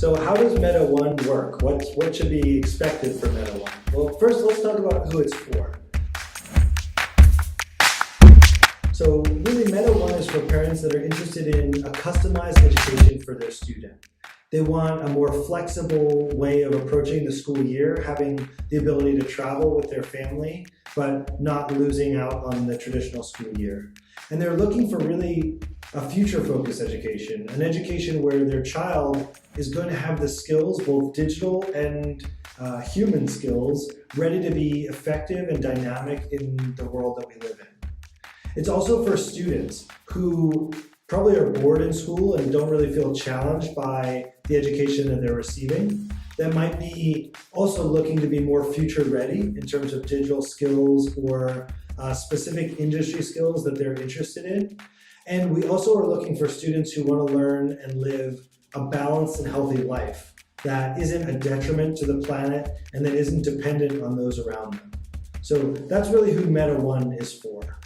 So how does Meta 1 work? What should be expected for Meta 1? Well, first let's talk about who it's for. So really Meta 1 is for parents that are interested in a customized education for their student. They want a more flexible way of approaching the school year, having the ability to travel with their family, but not losing out on the traditional school year. And they're looking for really a future-focused education, an education where their child is going to have the skills, both digital and human skills, ready to be effective and dynamic in the world that we live in. It's also for students who probably are bored in school and don't really feel challenged by the education that they're receiving, that might be also looking to be more future ready in terms of digital skills or specific industry skills that they're interested in. And we also are looking for students who want to learn and live a balanced and healthy life that isn't a detriment to the planet and that isn't dependent on those around them. So that's really who Meta 1 is for.